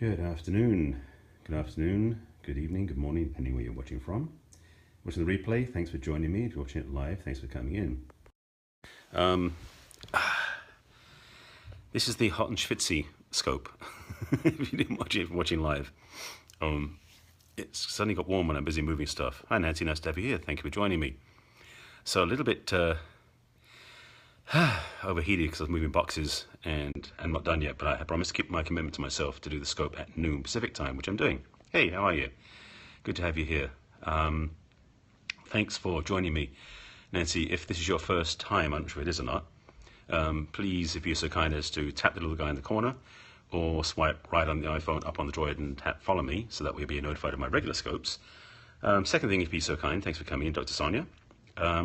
Good afternoon, good evening, good morning, depending where you're watching from. Watching the replay, thanks for joining me. If you're watching it live, thanks for coming in. This is the hot and schwitzy scope. If you didn't watch it, watching live. It's suddenly got warm when I'm busy moving stuff. Hi Nancy, nice to have you here. Thank you for joining me. So a little bit overheated because I was moving boxes and I'm not done yet, but I promised to keep my commitment to myself to do the scope at noon Pacific time, which I'm doing. Hey, how are you? Good to have you here. Thanks for joining me. Nancy, if this is your first time, I'm not sure it is or not, please, if you're so kind as to tap the little guy in the corner or swipe right on the iPhone up on the Droid and tap follow me so that we'll be notified of my regular scopes. Second thing, if you're so kind, thanks for coming in, Dr. Sonia.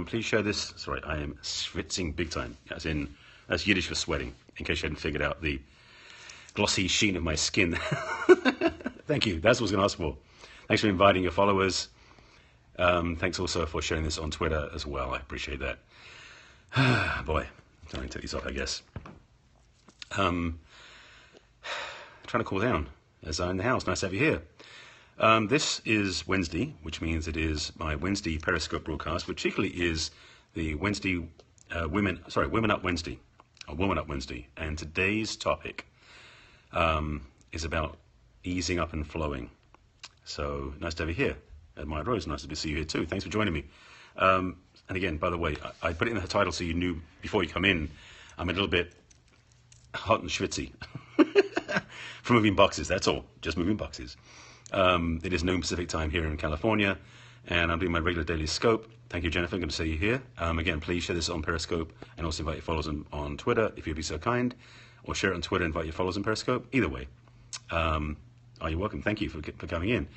Please share this. Sorry, I am schwitzing big time. That's Yiddish for sweating, in case you hadn't figured out the glossy sheen of my skin. Thank you. That's what I was going to ask for. Thanks for inviting your followers. Thanks also for sharing this on Twitter as well. I appreciate that. Boy, I'm trying to take these off, I guess. Trying to cool down as I'm in the house. Nice to have you here. This is Wednesday, which means it is my Wednesday Periscope broadcast, which cheekily is the Wednesday Women Up Wednesday, or Woman Up Wednesday. And today's topic is about easing up and flowing. So nice to have you here. Admired Rose, nice to see you here too. Thanks for joining me. And again, by the way, I put it in the title so you knew before you come in, I'm a little bit hot and schwitzy from moving boxes, that's all, just moving boxes. It is noon Pacific time here in California, and I'm doing my regular daily scope. Thank you, Jennifer. I'm going to see you here. Again, please share this on Periscope and also invite your followers on Twitter, if you'd be so kind, or share it on Twitter and invite your followers on Periscope. Either way, you're welcome. Thank you for coming in.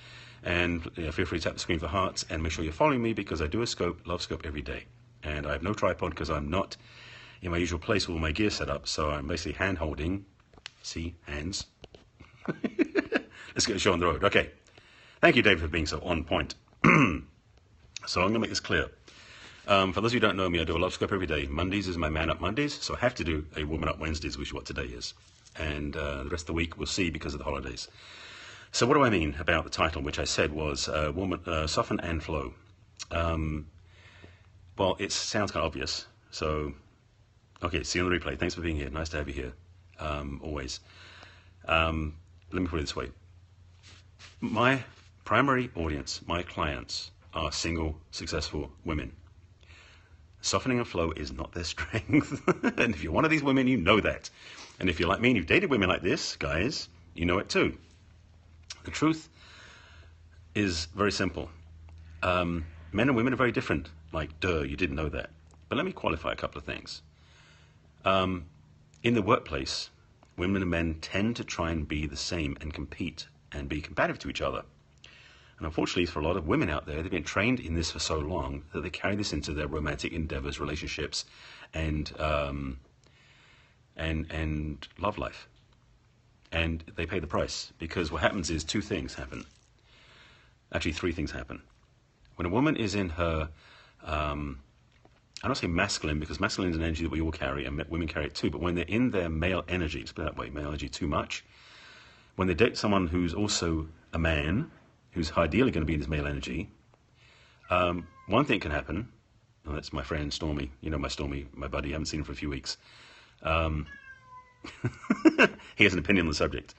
And feel free to tap the screen for hearts and make sure you're following me because I do a scope, love scope every day. And I have no tripod because I'm not in my usual place with all my gear set up, so I'm basically hand-holding, see, hands. Let's get the show on the road. Okay. Thank you, David, for being so on point. So I'm going to make this clear. For those of you who don't know me, I do a love scope every day. Mondays is my Man Up Mondays, so I have to do a Woman Up Wednesdays, which is what today is. And the rest of the week we'll see because of the holidays. So what do I mean about the title, which I said was Soften and Flow? Well, it sounds kind of obvious. So, okay, see you on the replay. Thanks for being here. Nice to have you here, always. Let me put it this way. My primary audience, my clients, are single, successful women. Softening and flow is not their strength. And if you're one of these women, you know that. And if you're like me and you've dated women like this, guys, you know it too. The truth is very simple. Men and women are very different. Like, duh, you didn't know that. But let me qualify a couple of things. In the workplace, women and men tend to try and be the same and compete and be competitive to each other. And unfortunately, for a lot of women out there, they've been trained in this for so long that they carry this into their romantic endeavors, relationships, and love life. And they pay the price because what happens is two things happen. Actually, three things happen. When a woman is in her, I don't say masculine because masculine is an energy that we all carry and women carry it too, but when they're in their male energy, let's put it that way, male energy too much, when they date someone who's also a man, who's ideally going to be in his male energy, one thing can happen, and that's my friend Stormy, you know my Stormy, my buddy, I haven't seen him for a few weeks. He has an opinion on the subject.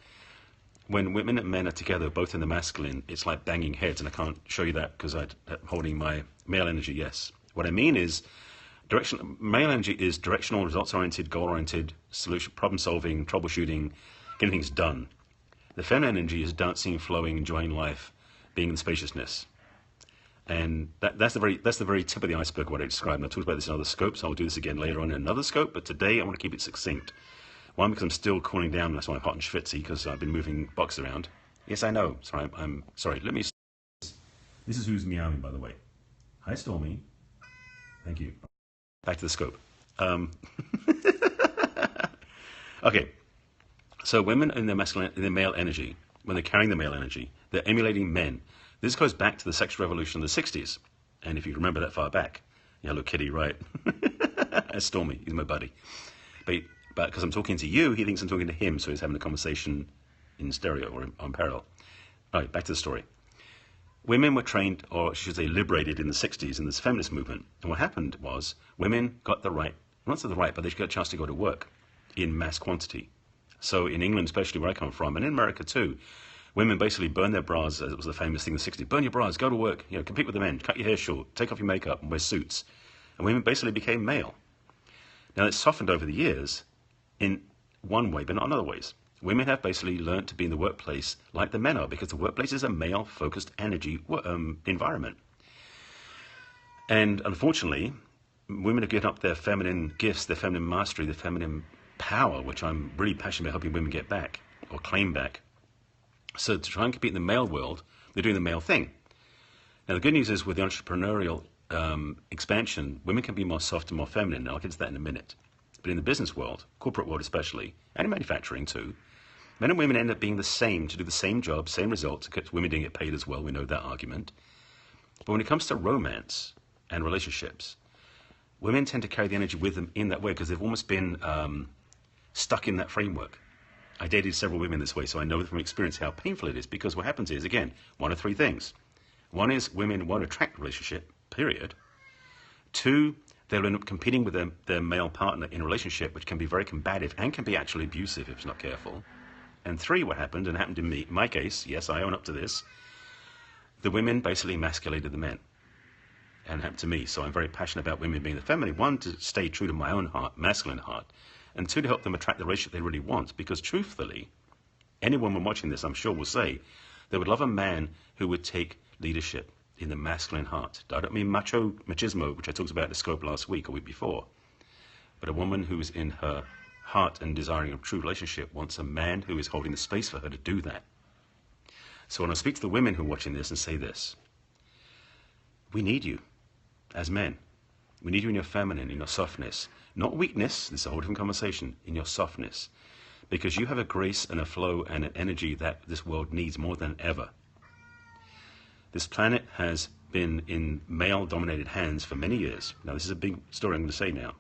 When women and men are together, both in the masculine, it's like banging heads, and I can't show you that because I'm holding my male energy, yes. What I mean is, male energy is directional, results-oriented, goal-oriented, solution, problem-solving, troubleshooting, getting things done. The feminine energy is dancing, flowing, enjoying life, being in spaciousness. And that's the very tip of the iceberg of what I described. And I talked about this in other scopes. I'll do this again later on in another scope, but today I want to keep it succinct. One, because I'm still cooling down, and that's why I'm hot and schwitzy, because I've been moving boxes around. Yes, I know. Sorry, I'm sorry. Let me... This is who's meowing, by the way. Hi, Stormy. Thank you. Back to the scope. Okay. So women in their masculine, in their male energy, when they're carrying the male energy, they're emulating men. This goes back to the sexual revolution of the 60s. And if you remember that far back, Hello Kitty, right? That's Stormy, he's my buddy. But because I'm talking to you, he thinks I'm talking to him, so he's having a conversation in stereo or on parallel. All right, back to the story. Women were trained, or I should say liberated, in the 60s in this feminist movement. And what happened was women got the right, not the right, but they got a chance to go to work in mass quantity. So in England, especially where I come from, and in America too, women basically burned their bras. It was the famous thing in the 60s. Burn your bras, go to work, compete with the men, cut your hair short, take off your makeup and wear suits. And women basically became male. Now it's softened over the years in one way, but not in other ways. Women have basically learned to be in the workplace like the men are, because the workplace is a male-focused energy environment. And unfortunately, women have given up their feminine gifts, their feminine mastery, their feminine power, which I'm really passionate about helping women get back or claim back. So to try and compete in the male world, they're doing the male thing. Now the good news is with the entrepreneurial expansion, women can be more soft and more feminine. I'll get to that in a minute. But in the business world, corporate world especially, and in manufacturing too, men and women end up being the same, to do the same job, same results. Women didn't get paid as well, we know that argument. But when it comes to romance and relationships, women tend to carry the energy with them in that way because they've almost been stuck in that framework. I dated several women this way, so I know from experience how painful it is, because what happens is, again, one of three things. One is women won't attract a relationship, period. Two, they'll end up competing with their male partner in a relationship, which can be very combative and can be actually abusive if it's not careful. And three, what happened, and happened in my case, yes, I own up to this, the women basically emasculated the men. And it happened to me, so I'm very passionate about women being the feminine. One, to stay true to my own heart, masculine heart, and two, to help them attract the relationship they really want. Because truthfully, any woman watching this, I'm sure, will say they would love a man who would take leadership in the masculine heart. I don't mean machismo, which I talked about in the scope last week or week before, but a woman who is in her heart and desiring a true relationship wants a man who is holding the space for her to do that. So when I speak to the women who are watching this and say this, we need you as men. We need you in your feminine, in your softness. Not weakness, this is a whole different conversation, in your softness. Because you have a grace and a flow and an energy that this world needs more than ever. This planet has been in male-dominated hands for many years. Now, this is a big story I'm going to say now.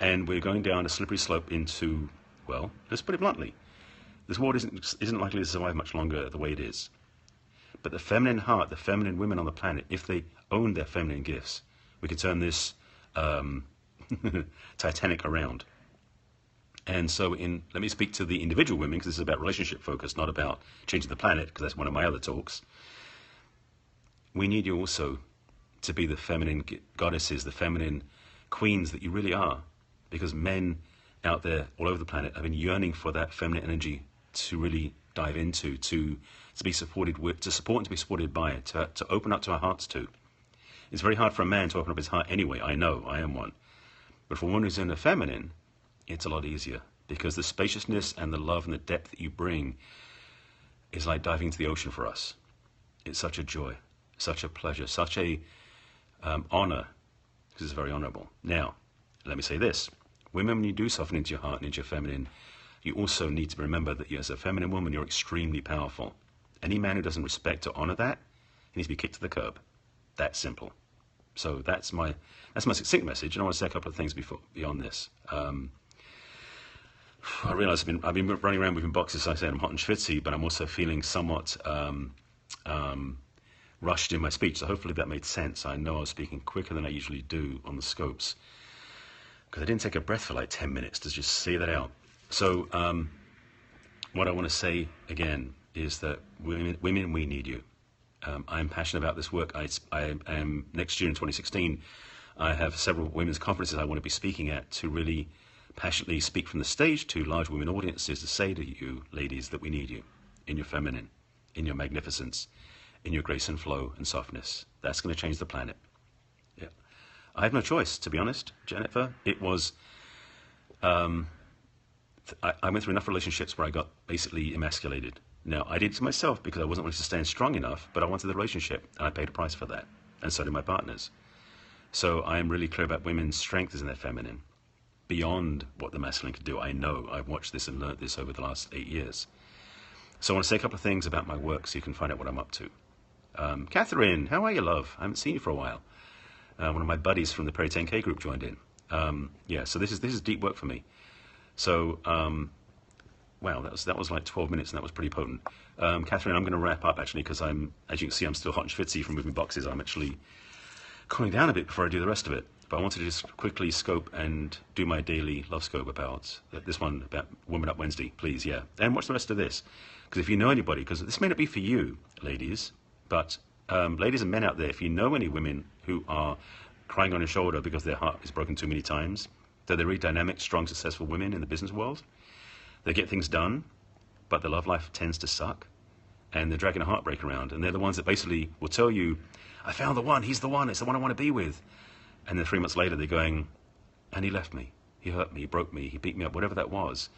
And we're going down a slippery slope into, well, let's put it bluntly, this world isn't likely to survive much longer the way it is. But the feminine heart, the feminine women on the planet, if they own their feminine gifts, we can turn this Titanic around. And so let me speak to the individual women, because this is about relationship focus, not about changing the planet, because that's one of my other talks. We need you also to be the feminine goddesses, the feminine queens that you really are. Because men out there all over the planet have been yearning for that feminine energy to really dive into, to be supported with, to support and to be supported by it, to open up to our hearts to. It's very hard for a man to open up his heart anyway. I know, I am one. But for one who's in the feminine, it's a lot easier, because the spaciousness and the love and the depth that you bring is like diving into the ocean for us. It's such a joy, such a pleasure, such a honor, because it's very honorable. Now, let me say this. Women, when you do soften into your heart and into your feminine, you also need to remember that as a feminine woman, you're extremely powerful. Any man who doesn't respect or honor that, he needs to be kicked to the curb. That simple. So that's my succinct message, and I want to say a couple of things beyond this. I realize I've been running around with boxes. I say I'm hot and schwitzy, but I'm also feeling somewhat rushed in my speech. So hopefully that made sense. I know I was speaking quicker than I usually do on the scopes, because I didn't take a breath for like 10 minutes to just say that out. So what I want to say again is that women, we need you. I'm passionate about this work. I am next year in 2016. I have several women's conferences I want to be speaking at to really passionately speak from the stage to large women audiences to say to you, ladies, that we need you in your feminine, in your magnificence, in your grace and flow and softness. That's going to change the planet. Yeah, I have no choice, to be honest, Jennifer. It was. I went through enough relationships where I got basically emasculated. Now, I did it to myself because I wasn't willing to stand strong enough, but I wanted the relationship, and I paid a price for that, and so did my partners. So I am really clear about women's strength is in their feminine, beyond what the masculine can do. I know, I've watched this and learned this over the last 8 years. So I want to say a couple of things about my work so you can find out what I'm up to. Catherine, how are you, love? I haven't seen you for a while. One of my buddies from the Perry 10K group joined in. Yeah, so this is deep work for me. So wow, that was like 12 minutes, and that was pretty potent. Catherine, I'm going to wrap up actually, because as you can see, I'm still hot and schwitzy from moving boxes. I'm actually cooling down a bit before I do the rest of it. But I wanted to just quickly scope and do my daily love scope about this one, about Woman Up Wednesday, please, yeah. And watch the rest of this, because if you know anybody, because this may not be for you, ladies, but ladies and men out there, if you know any women who are crying on your shoulder because their heart is broken too many times, they're really dynamic, strong, successful women in the business world. They get things done, but their love life tends to suck, and they're dragging a heartbreak around, and they're the ones that basically will tell you, I found the one, he's the one, it's the one I want to be with. And then 3 months later, they're going, and he left me, he hurt me, he broke me, he beat me up, whatever that was.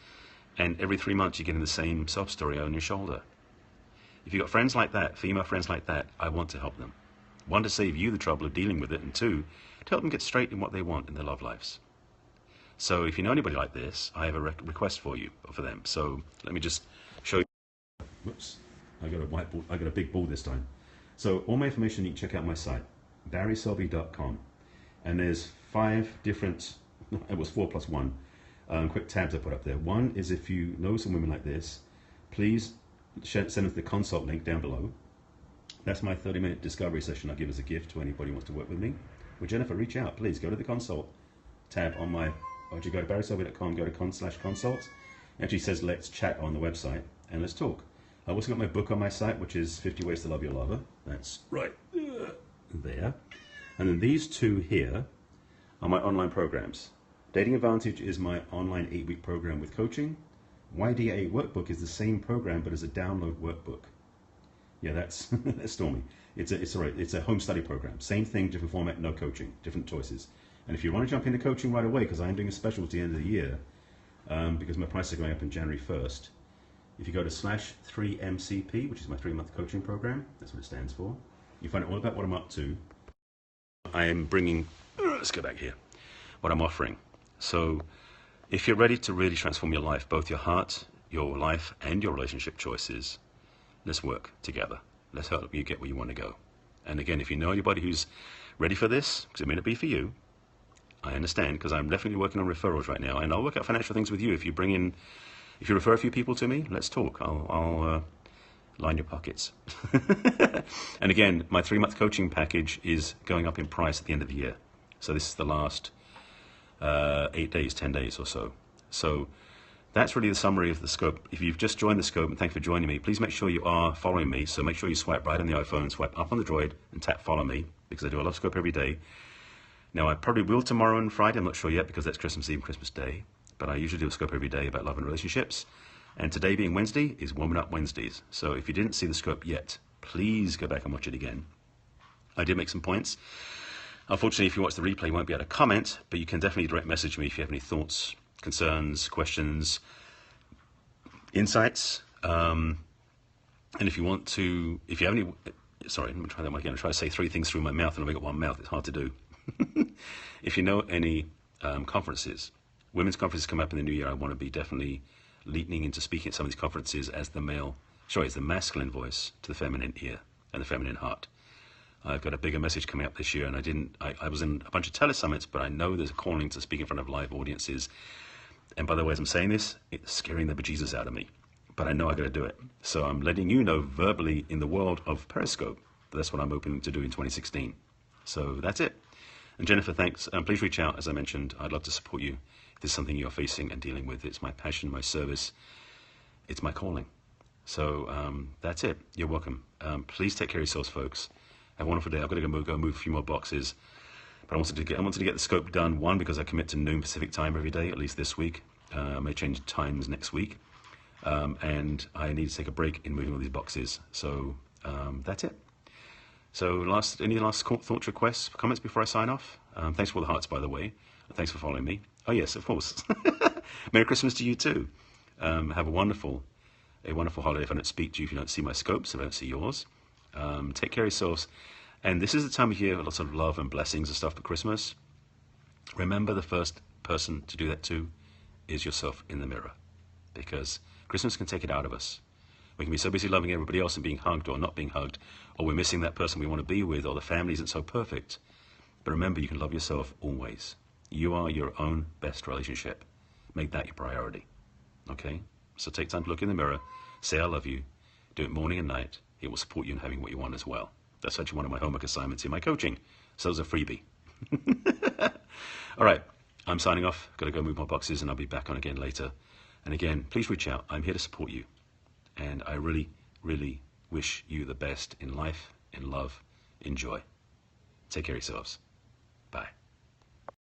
And every 3 months, you're getting the same sob story on your shoulder. If you've got friends like that, female friends like that, I want to help them. One, to save you the trouble of dealing with it, and two, to help them get straight in what they want in their love lives. So if you know anybody like this, I have a request for you, for them. So let me just show you. Whoops, I got a whiteboard, I got a big board this time. So all my information, you can check out my site, barryselby.com. And there's 5 different, it was 4 plus 1, quick tabs I put up there. One is, if you know some women like this, please send us the consult link down below. That's my 30-minute discovery session I give as a gift to anybody who wants to work with me. Well, Jennifer, reach out, please. Go to the consult tab on my, or you go to barryselby.com, go to /consult. It actually says let's chat on the website, and let's talk. I've also got my book on my site, which is 50 Ways to Love Your Lover. That's right there. And then these 2 here are my online programs. Dating Advantage is my online 8-week program with coaching. YDA Workbook is the same program, but as a download workbook. Yeah, that's that's stormy. It's a home study program. Same thing, different format, no coaching, different choices. And if you want to jump into coaching right away, because I'm doing a special at the end of the year, because my prices are going up in January 1st, if you go to /3MCP, which is my 3-month coaching program, that's what it stands for, you find out all about what I'm up to. I am bringing, let's go back here, what I'm offering. So if you're ready to really transform your life, both your heart, your life, and your relationship choices, let's work together. Let's help you get where you want to go. And again, if you know anybody who's ready for this, because it may not be for you, I understand, because I'm definitely working on referrals right now, and I'll work out financial things with you. If you refer a few people to me, let's talk. I'll line your pockets. And again, my 3-month coaching package is going up in price at the end of the year. So this is the last 8 days, 10 days or so. So that's really the summary of the scope. If you've just joined the scope, and thanks for joining me, please make sure you are following me. So make sure you swipe right on the iPhone, swipe up on the Droid, and tap follow me, because I do a love scope every day. Now, I probably will tomorrow and Friday. I'm not sure yet, because that's Christmas Eve and Christmas Day. But I usually do a scope every day about love and relationships. And today, being Wednesday, is Woman Up Wednesdays. So if you didn't see the scope yet, please go back and watch it again. I did make some points. Unfortunately, if you watch the replay, you won't be able to comment, but you can definitely direct message me if you have any thoughts, concerns, questions, insights. And if you want to, if you have any, sorry, let me try that one again. I'm trying to say 3 things through my mouth, and I've only got one mouth. It's hard to do. If you know any conferences, women's conferences come up in the new year, I want to be definitely leaning into speaking at some of these conferences as the as the masculine voice to the feminine ear and the feminine heart. I've got a bigger message coming up this year, and I was in a bunch of telesummits, but I know there's a calling to speak in front of live audiences. And by the way, as I'm saying this, it's scaring the bejesus out of me, but I know I got to do it. So I'm letting you know verbally in the world of Periscope that that's what I'm hoping to do in 2016. So that's it. And Jennifer, thanks. Please reach out. As I mentioned, I'd love to support you if there's something you're facing and dealing with. It's my passion, my service. It's my calling. So that's it. You're welcome. Please take care of yourselves, folks. Have a wonderful day. I've got to go move a few more boxes. But I wanted to get the scope done, one, because I commit to noon Pacific time every day, at least this week. I may change times next week. And I need to take a break in moving all these boxes. So that's it. So any last thoughts, requests, comments before I sign off? Thanks for all the hearts, by the way. Thanks for following me. Oh, yes, of course. Merry Christmas to you, too. Have a wonderful holiday if I don't speak to you, if you don't see my scopes, if I don't see yours. Take care of yourselves. And this is the time of year, lots of love and blessings and stuff for Christmas. Remember, the first person to do that to is yourself in the mirror, because Christmas can take it out of us. We can be so busy loving everybody else and being hugged or not being hugged, or we're missing that person we want to be with, or the family isn't so perfect. But remember, you can love yourself always. You are your own best relationship. Make that your priority. Okay? So take time to look in the mirror, say I love you, do it morning and night. It will support you in having what you want as well. That's actually one of my homework assignments in my coaching. So there's a freebie. All right, I'm signing off. Got to go move my boxes and I'll be back on again later. And again, please reach out. I'm here to support you. And I really, really wish you the best in life, in love, in joy. Take care of yourselves. Bye.